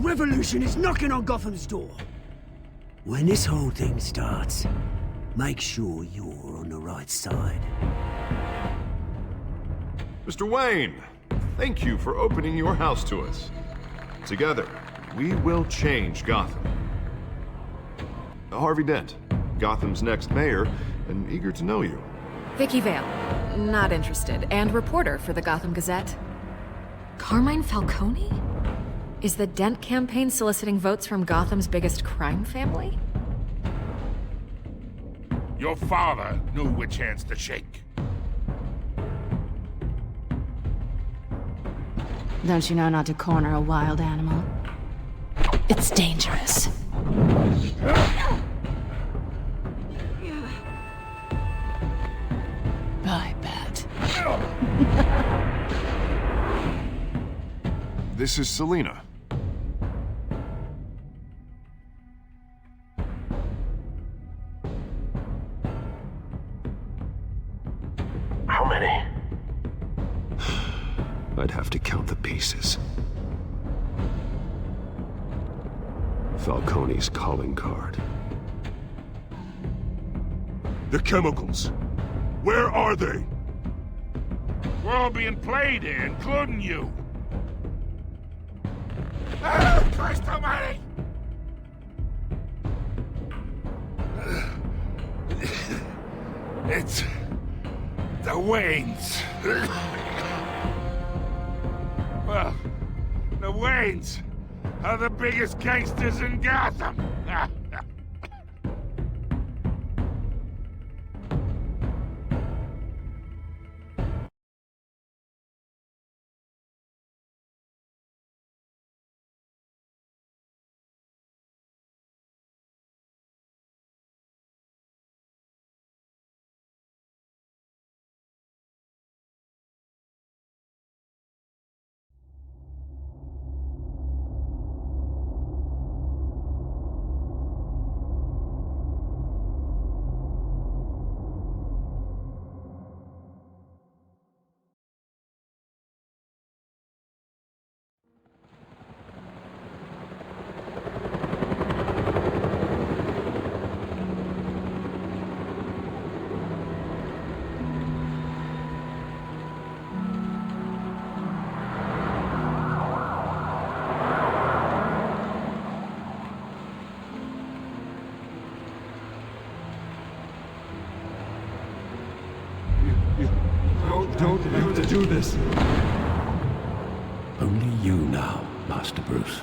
revolution is knocking on Gotham's door. When this whole thing starts, make sure you're on the right side. Mr. Wayne, thank you for opening your house to us. Together, we will change Gotham. Harvey Dent, Gotham's next mayor, and eager to know you. Vicky Vale, not interested, and reporter for the Gotham Gazette. Carmine Falcone? Is the Dent campaign soliciting votes from Gotham's biggest crime family? Your father knew which hands to shake. Don't you know not to corner a wild animal? It's dangerous. I bet. This is Selina. How many? I'd have to count the pieces. Falcone's calling card. The chemicals. Where are they? We're all being played here, including you. Ah, Christ almighty! It's the Waynes. Well, the Waynes are the biggest gangsters in Gotham. Don't have to do this. Only you now, Master Bruce.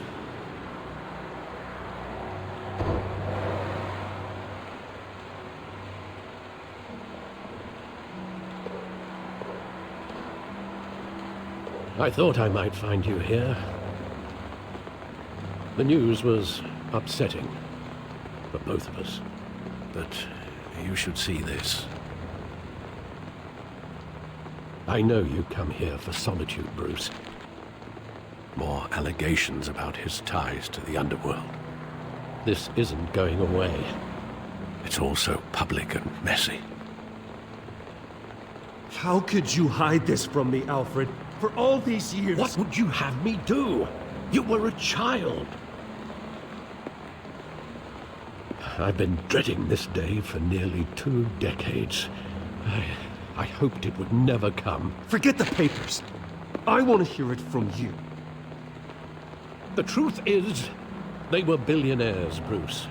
I thought I might find you here. The news was upsetting for both of us, but you should see this. I know you come here for solitude, Bruce. More allegations about his ties to the underworld. This isn't going away. It's all so public and messy. How could you hide this from me, Alfred? For all these years... What would you have me do? You were a child. I've been dreading this day for nearly 2 decades. I hoped it would never come. Forget the papers. I want to hear it from you. The truth is, they were billionaires, Bruce.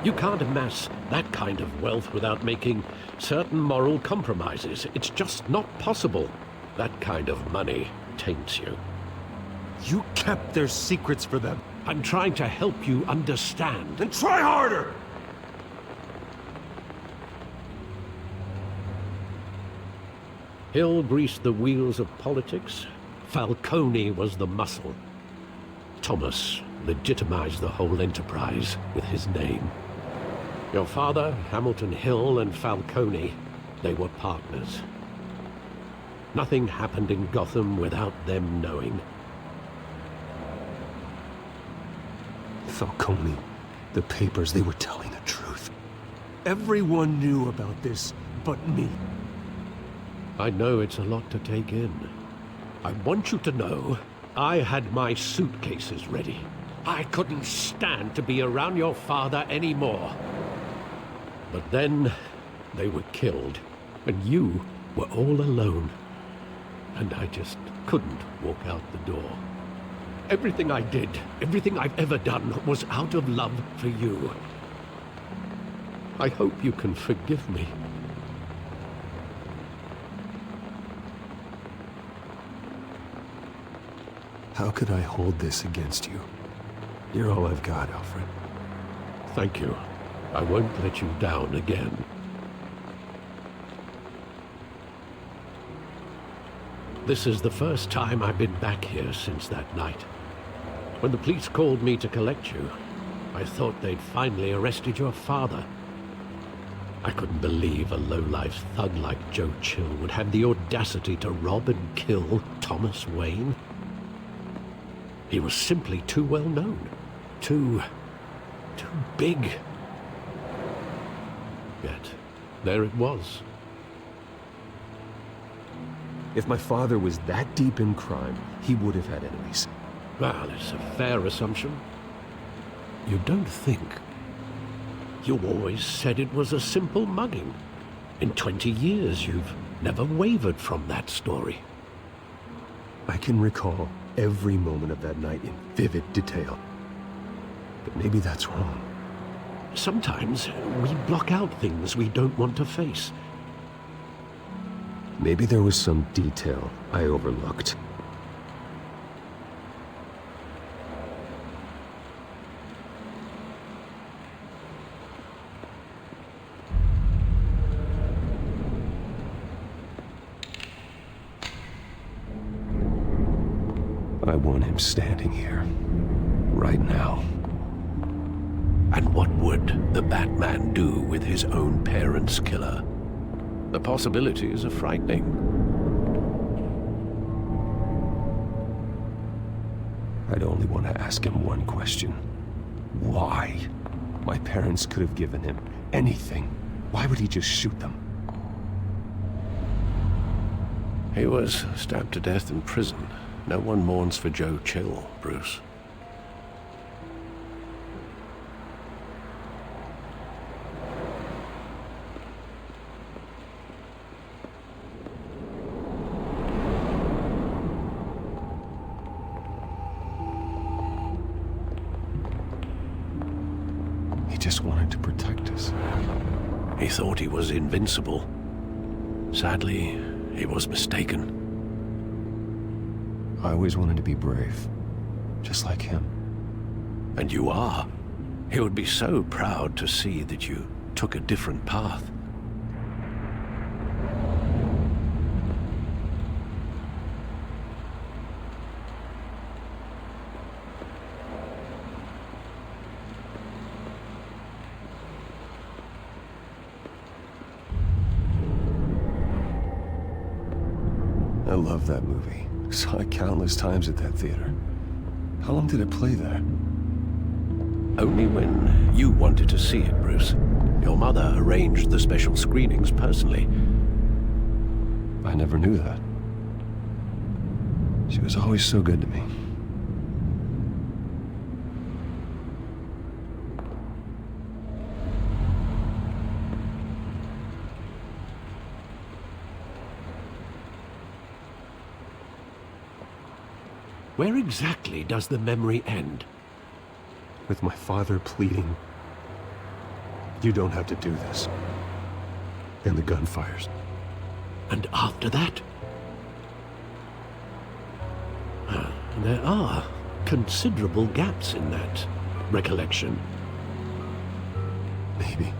You can't amass that kind of wealth without making certain moral compromises. It's just not possible. That kind of money taints you. You kept their secrets for them. I'm trying to help you understand. Then try harder! Hill greased the wheels of politics. Falcone was the muscle. Thomas legitimized the whole enterprise with his name. Your father, Hamilton Hill, and Falcone, they were partners. Nothing happened in Gotham without them knowing. Falcone, the papers, they were telling the truth. Everyone knew about this but me. I know it's a lot to take in. I want you to know I had my suitcases ready. I couldn't stand to be around your father anymore. But then they were killed, and you were all alone. And I just couldn't walk out the door. Everything I did, everything I've ever done, was out of love for you. I hope you can forgive me. How could I hold this against you? You're all I've got, Alfred. Thank you. I won't let you down again. This is the first time I've been back here since that night. When the police called me to collect you, I thought they'd finally arrested your father. I couldn't believe a low-life thug like Joe Chill would have the audacity to rob and kill Thomas Wayne. He was simply too well known. Too big. Yet, there it was. If my father was that deep in crime, he would have had enemies. Well, it's a fair assumption. You don't think? You always said it was a simple mugging. In 20 years, you've never wavered from that story. I can recall every moment of that night in vivid detail. But maybe that's wrong. Sometimes we block out things we don't want to face. Maybe there was some detail I overlooked. I want him standing here, right now. And what would the Batman do with his own parents' killer? The possibilities are frightening. I'd only want to ask him one question. Why? My parents could have given him anything. Why would he just shoot them? He was stabbed to death in prison. No one mourns for Joe Chill, Bruce. He just wanted to protect us. He thought he was invincible. Sadly, he was mistaken. I always wanted to be brave, just like him. And you are. He would be so proud to see that you took a different path. I love that movie. Saw it countless times at that theater. How long did it play there? Only when you wanted to see it, Bruce. Your mother arranged the special screenings personally. I never knew that. She was always so good to me. Where exactly does the memory end? With my father pleading, "You don't have to do this." And the gun fires. And after that? There are considerable gaps in that recollection. Maybe.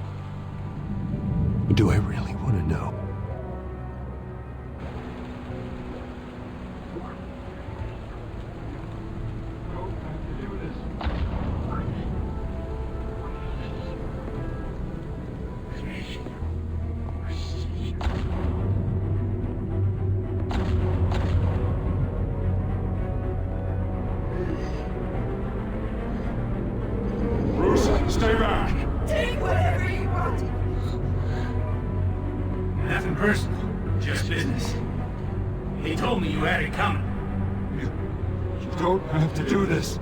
Do I really want to know? Stay back! Take whatever you want. Nothing personal, just business. He told me you had it coming. You don't have to do this.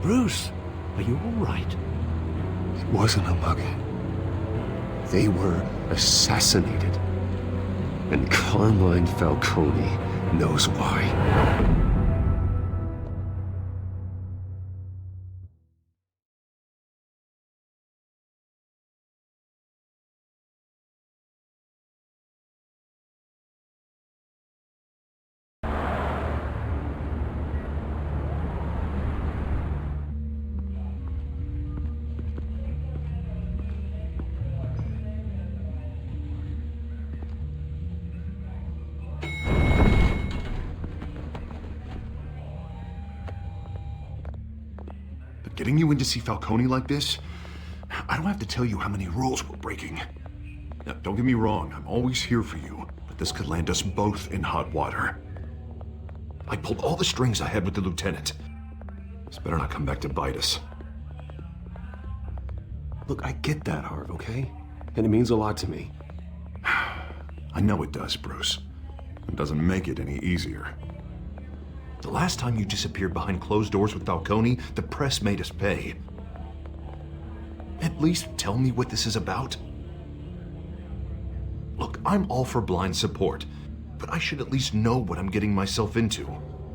Bruce, are you all right? It wasn't a mugging. They were assassinated. And Carmine Falcone knows why. Getting you in to see Falcone like this? I don't have to tell you how many rules we're breaking. Now, don't get me wrong, I'm always here for you, but this could land us both in hot water. I pulled all the strings I had with the lieutenant. This better not come back to bite us. Look, I get that, Harv, okay? And it means a lot to me. I know it does, Bruce. It doesn't make it any easier. The last time you disappeared behind closed doors with Falcone, the press made us pay. At least tell me what this is about. Look, I'm all for blind support, but I should at least know what I'm getting myself into.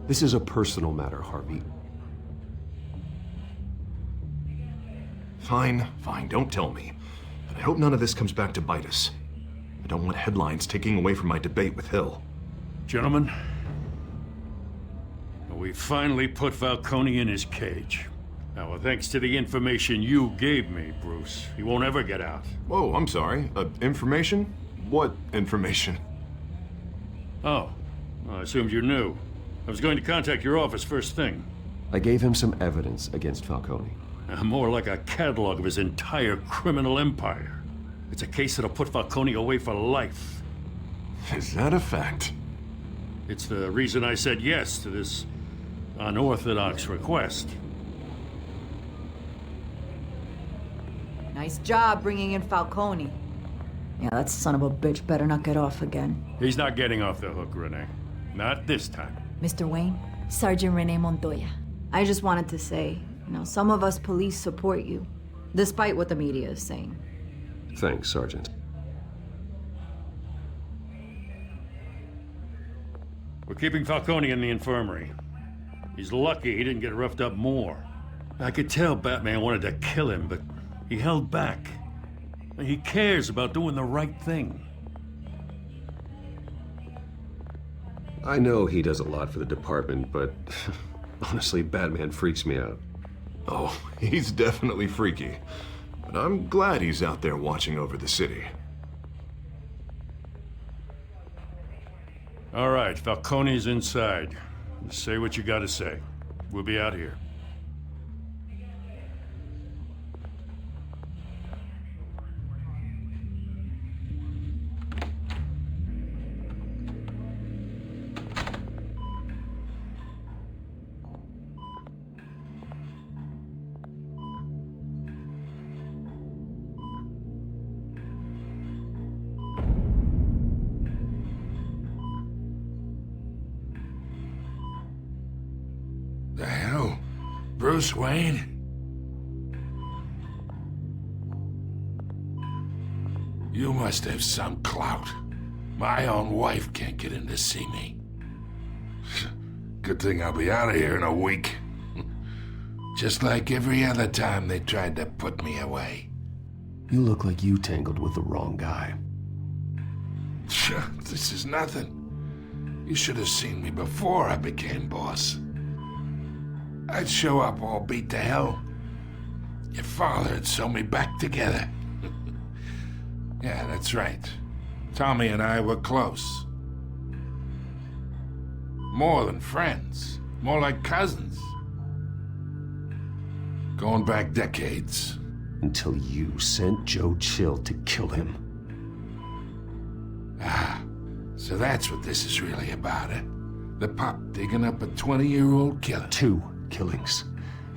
This is a personal matter, Harvey. Fine, don't tell me. But I hope none of this comes back to bite us. I don't want headlines taking away from my debate with Hill. Gentlemen, we finally put Falcone in his cage. Now, thanks to the information you gave me, Bruce, he won't ever get out. Whoa, I'm sorry. Information? What information? Oh, well, I assumed you knew. I was going to contact your office first thing. I gave him some evidence against Falcone. More like a catalog of his entire criminal empire. It's a case that'll put Falcone away for life. Is that a fact? It's the reason I said yes to this unorthodox request. Nice job bringing in Falcone. Yeah, that son of a bitch better not get off again. He's not getting off the hook, Renee. Not this time. Mr. Wayne, Sergeant Renee Montoya. I just wanted to say, some of us police support you, despite what the media is saying. Thanks, Sergeant. We're keeping Falcone in the infirmary. He's lucky he didn't get roughed up more. I could tell Batman wanted to kill him, but he held back. He cares about doing the right thing. I know he does a lot for the department, but honestly, Batman freaks me out. Oh, he's definitely freaky. But I'm glad he's out there watching over the city. All right, Falcone's inside. Say what you gotta say. We'll be out here. The hell? Bruce Wayne? You must have some clout. My own wife can't get in to see me. Good thing I'll be out of here in a week. Just like every other time they tried to put me away. You look like you tangled with the wrong guy. This is nothing. You should have seen me before I became boss. I'd show up all beat to hell. Your father'd sew me back together. Yeah, that's right. Tommy and I were close. More than friends. More like cousins. Going back decades. Until you sent Joe Chill to kill him. Ah, so that's what this is really about, eh? The pup digging up a 20-year-old killer. 2 killings,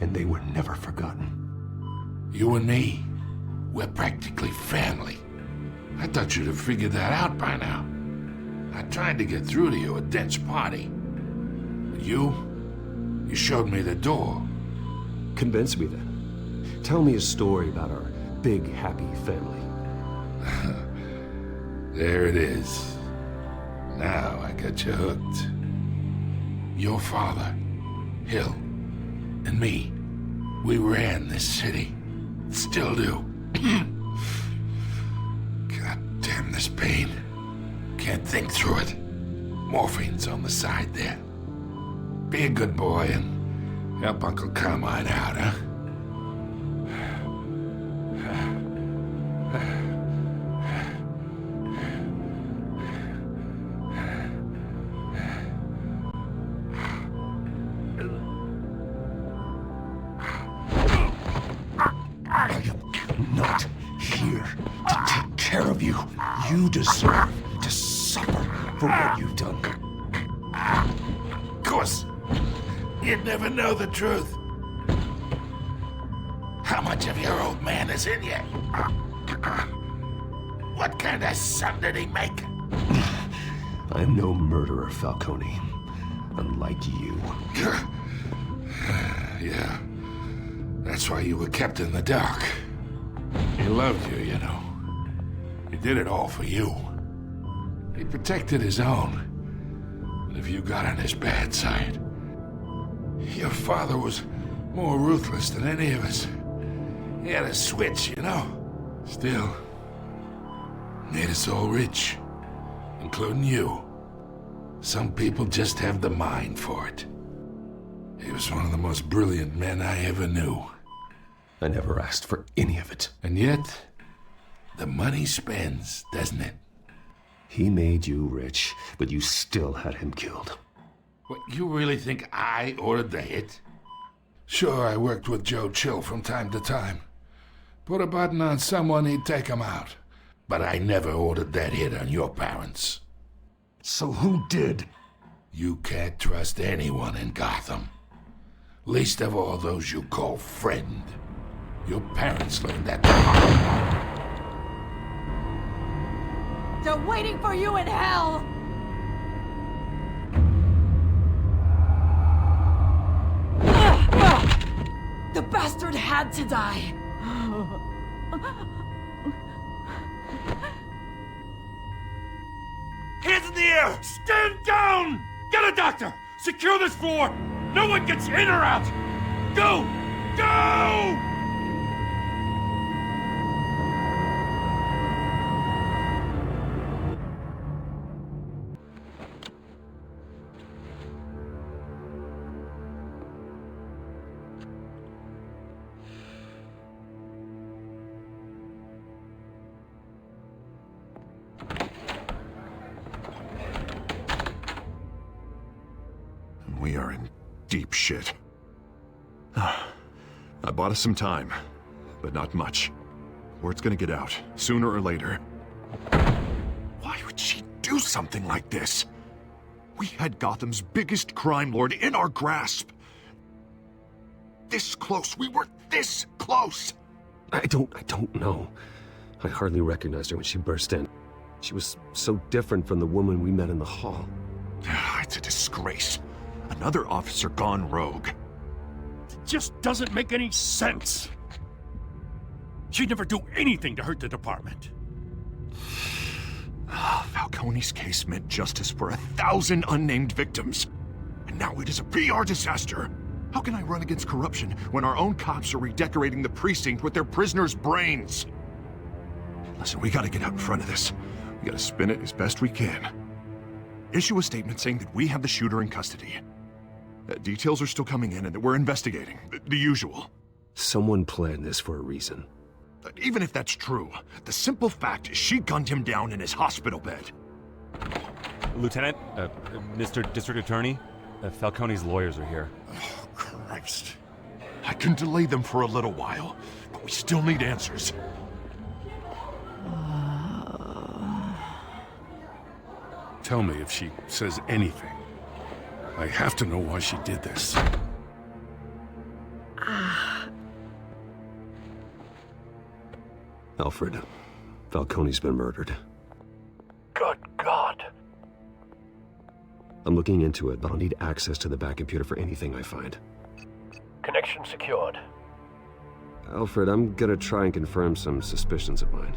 and they were never forgotten. You and me, we're practically family. I thought you'd have figured that out by now. I tried to get through to you at Dent's party. But you showed me the door. Convince me then. Tell me a story about our big, happy family. There it is. Now I got you hooked. Your father, Hill, and me, we ran this city. Still do. God damn this pain. Can't think through it. Morphine's on the side there. Be a good boy and help Uncle Carmine out, huh? Not here to take care of you. You deserve to suffer for what you've done. Of course, you'd never know the truth. How much of your old man is in you? What kind of son did he make? I'm no murderer, Falcone. Unlike you. Yeah, that's why you were kept in the dark. He loved you, you know. He did it all for you. He protected his own. But if you got on his bad side, your father was more ruthless than any of us. He had a switch, you know. Still, made us all rich, including you. Some people just have the mind for it. He was one of the most brilliant men I ever knew. I never asked for any of it. And yet, the money spends, doesn't it? He made you rich, but you still had him killed. What, you really think I ordered the hit? Sure, I worked with Joe Chill from time to time. Put a button on someone, he'd take him out. But I never ordered that hit on your parents. So who did? You can't trust anyone in Gotham. Least of all those you call friend. Your parents learned that the hard way. They're waiting for you in hell! The bastard had to die! Hands in the air! Stand down! Get a doctor! Secure this floor! No one gets in or out! Go! Go! We are in deep shit. I bought us some time, but not much. Word's gonna get out, sooner or later. Why would she do something like this? We had Gotham's biggest crime lord in our grasp. This close, we were this close! I don't know. I hardly recognized her when she burst in. She was so different from the woman we met in the hall. It's a disgrace. Another officer gone rogue. It just doesn't make any sense. She'd never do anything to hurt the department. Falcone's case meant justice for 1,000 unnamed victims. And now it is a PR disaster. How can I run against corruption when our own cops are redecorating the precinct with their prisoners' brains? Listen, we gotta get out in front of this. We gotta spin it as best we can. Issue a statement saying that we have the shooter in custody. Details are still coming in and that we're investigating. The usual. Someone planned this for a reason. Even if that's true, the simple fact is she gunned him down in his hospital bed. Lieutenant, Mr. District Attorney, Falcone's lawyers are here. Oh, Christ. I can delay them for a little while, but we still need answers. Tell me if she says anything. I have to know why she did this. Alfred, Falcone's been murdered. Good God. I'm looking into it, but I'll need access to the back computer for anything I find. Connection Location secured. Alfred, I'm gonna try and confirm some suspicions of mine.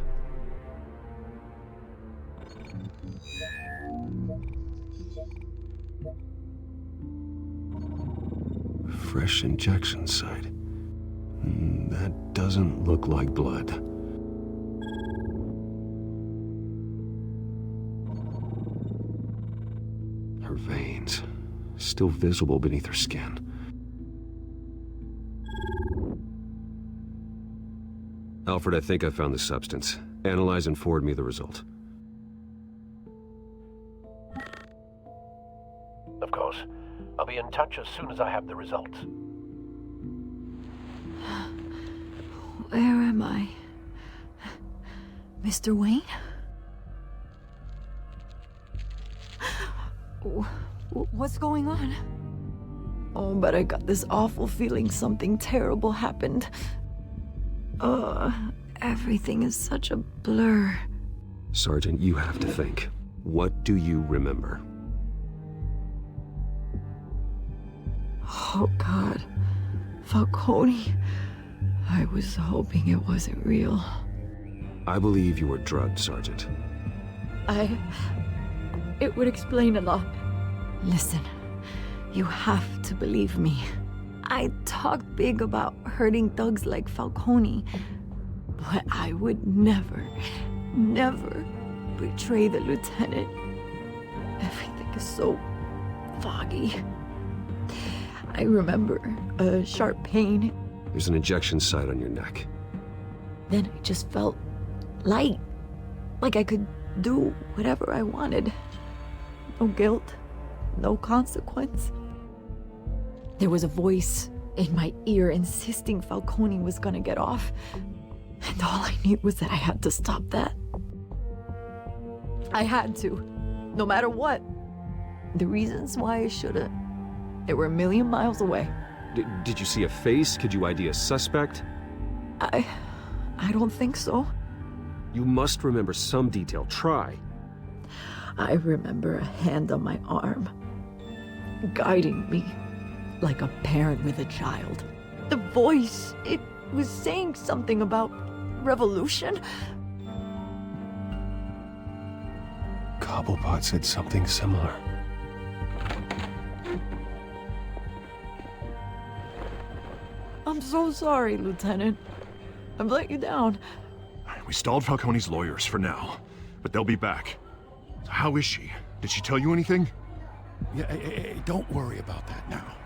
Fresh injection site. That doesn't look like blood. Her veins, still visible beneath her skin. Alfred, I think I found the substance. Analyze and forward me the result. Of course. I'll be in touch as soon as I have the results. Where am I? Mr. Wayne? What's going on? Oh, but I got this awful feeling something terrible happened. Everything is such a blur. Sergeant, you have to think. What do you remember? Oh, God. Falcone. I was hoping it wasn't real. I believe you were drugged, Sergeant. It would explain a lot. Listen, you have to believe me. I talk big about hurting thugs like Falcone, but I would never betray the lieutenant. Everything is so foggy. I remember a sharp pain. There's an injection site on your neck. Then I just felt light, like I could do whatever I wanted. No guilt, no consequence. There was a voice in my ear insisting Falcone was gonna get off. And all I knew was that I had to stop that. I had to, no matter what. The reasons why I should've, they were a million miles away. Did you see a face? Could you ID a suspect? I don't think so. You must remember some detail. Try. I remember a hand on my arm, guiding me like a parent with a child. The voice, it was saying something about revolution. Cobblepot said something similar. I'm so sorry, Lieutenant. I've let you down. We stalled Falcone's lawyers for now, but they'll be back. How is she? Did she tell you anything? Yeah, don't worry about that now.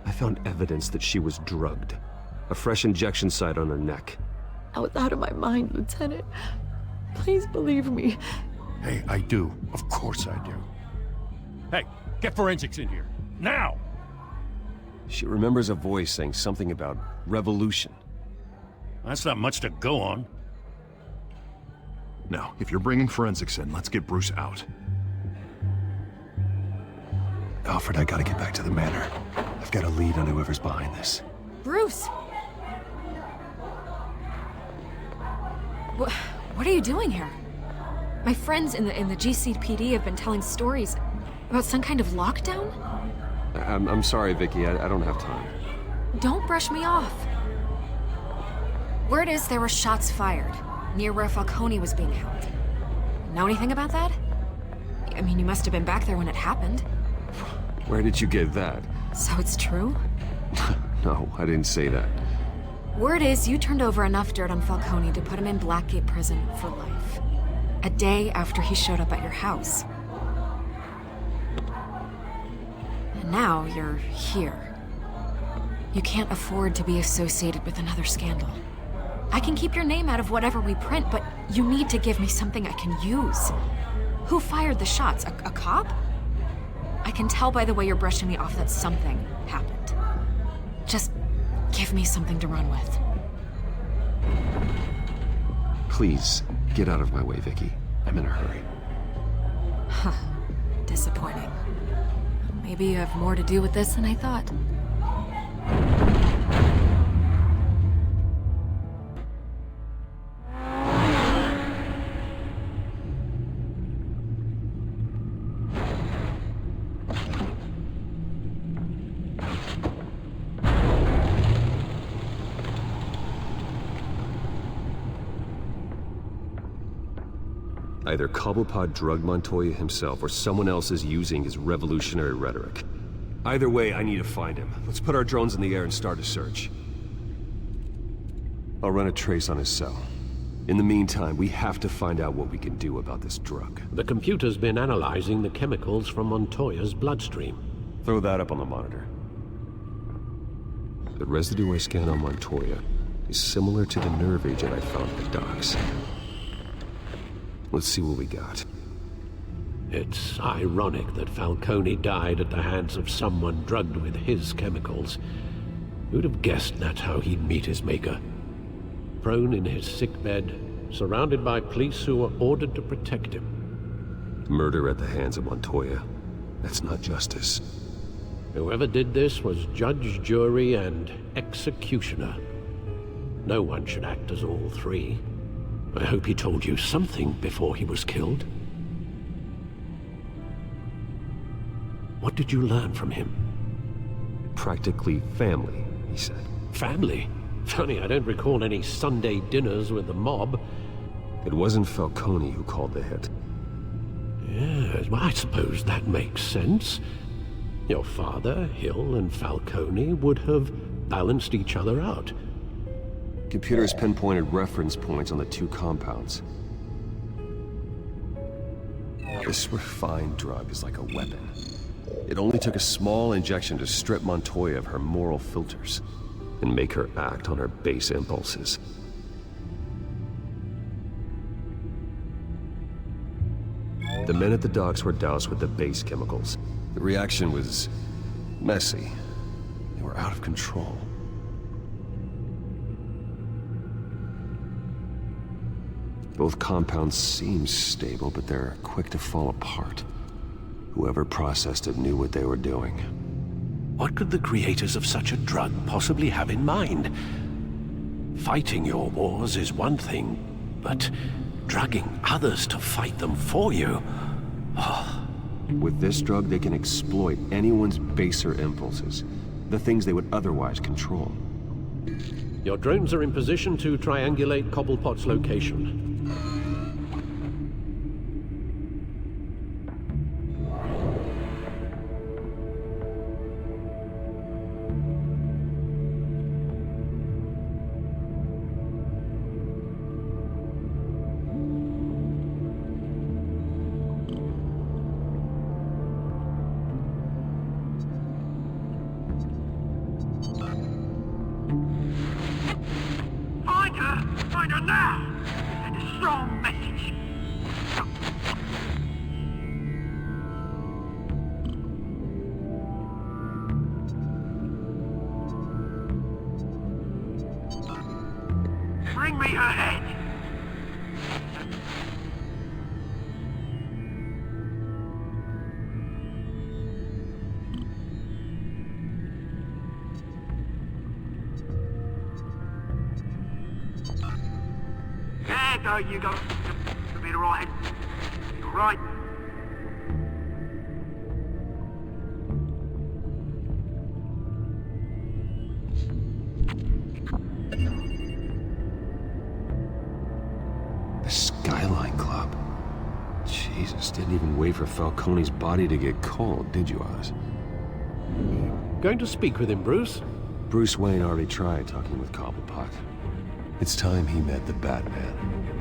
I found evidence that she was drugged. A fresh injection site on her neck. I was out of my mind, Lieutenant. Please believe me. Hey, I do. Of course I do. Hey, get forensics in here. Now! She remembers a voice saying something about revolution. That's not much to go on. Now, if you're bringing forensics in, let's get Bruce out. Alfred, I gotta get back to the manor. I've got a lead on whoever's behind this. Bruce! What are you doing here? My friends in the GCPD have been telling stories about some kind of lockdown? I'm sorry, Vicky. I don't have time. Don't brush me off. Word is there were shots fired near where Falcone was being held. Know anything about that? I mean, you must have been back there when it happened. Where did you get that? So it's true? No, I didn't say that. Word is you turned over enough dirt on Falcone to put him in Blackgate Prison for life. A day after he showed up at your house. And now you're here. You can't afford to be associated with another scandal. I can keep your name out of whatever we print, but you need to give me something I can use. Who fired the shots? A cop? I can tell by the way you're brushing me off that something happened. Just give me something to run with. Please, get out of my way, Vicky. I'm in a hurry. Huh. Disappointing. Maybe you have more to do with this than I thought. Either Cobblepot drugged Montoya himself, or someone else is using his revolutionary rhetoric. Either way, I need to find him. Let's put our drones in the air and start a search. I'll run a trace on his cell. In the meantime, we have to find out what we can do about this drug. The computer's been analyzing the chemicals from Montoya's bloodstream. Throw that up on the monitor. The residue I scanned on Montoya is similar to the nerve agent I found at the docks. Let's see what we got. It's ironic that Falcone died at the hands of someone drugged with his chemicals. Who'd have guessed that's how he'd meet his maker? Prone in his sickbed, surrounded by police who were ordered to protect him. Murder at the hands of Montoya. That's not justice. Whoever did this was judge, jury, and executioner. No one should act as all three. I hope he told you something before he was killed. What did you learn from him? Practically family, he said. Family? Funny, I don't recall any Sunday dinners with the mob. It wasn't Falcone who called the hit. Yes, well, I suppose that makes sense. Your father, Hill, and Falcone would have balanced each other out. Computers pinpointed reference points on the two compounds. This refined drug is like a weapon. It only took a small injection to strip Montoya of her moral filters and make her act on her base impulses. The men at the docks were doused with the base chemicals. The reaction was messy. They were out of control. Both compounds seem stable, but they're quick to fall apart. Whoever processed it knew what they were doing. What could the creators of such a drug possibly have in mind? Fighting your wars is one thing, but drugging others to fight them for you? Oh. With this drug, they can exploit anyone's baser impulses, the things they would otherwise control. Your drones are in position to triangulate Cobblepot's location. Find her now! Send a strong message. Bring me her head. There you go. You'll be the right head. You're right. The Skyline Club. Jesus, didn't even wait for Falcone's body to get cold, did you, Oz? Going to speak with him, Bruce? Bruce Wayne already tried talking with Cobblepot. It's time he met the Batman.